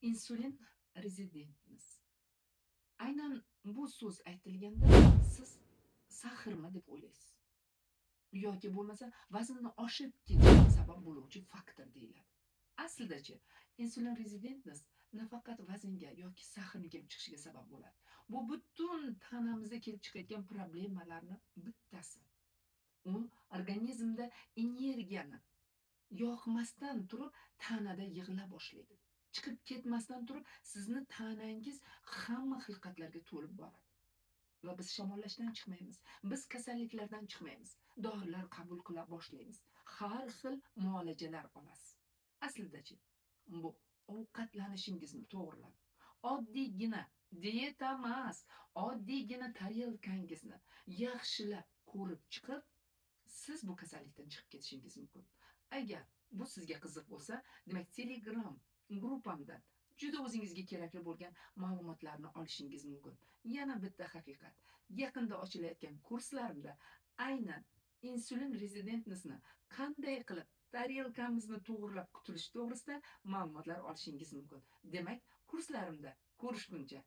Insulin rezidentmiz. Aynan bu so'z aytilganda siz sahrmi deb o'ylaysiz yoki bo'lmasa vaznni oshib ketishiga sabab bo'luvchi faktor deyiladi. Aslida-chi, insulin rezidentness nafaqat vaznga yoki sahrni kelib chiqishiga sabab bo'ladi. Bu butun tanamizda kelib chiqayotgan problemalarni bittasi. U organizmda energiyani yoqmasdan turib tanada yig'ila boshlaydi. Chiqib ketmasdan turib sizni tanangiz hamma xilqatlarga to'lib boradi. Va biz shamollashdan chiqmaymiz. Biz kasalliklardan chiqmaymiz. Dorilar qabul qila boshlaymiz. Har xil muolajalar olasiz. Aslida-chi, bu ovqatlanishingizni to'g'rilab, oddiygina dieta emas, oddiygina tarelkangizni yaxshilab ko'rib chiqib, siz bu kasallikdan chiqib ketishingiz mumkin. Agar bu sizga qiziq bo'lsa, demak Telegram gruppamdan juda o'zingizga kerakli bo'lgan ma'lumotlarni olishingiz mumkin. Yana bitta haqiqat. Yaqinda ochilayotgan kurslarimda aynan insulin rezidentnessni qanday qilib tarelkamizni to'g'rilab qutulish to'g'risida ma'lumotlar olishingiz mumkin. Demak, kurslarimda ko'rishguncha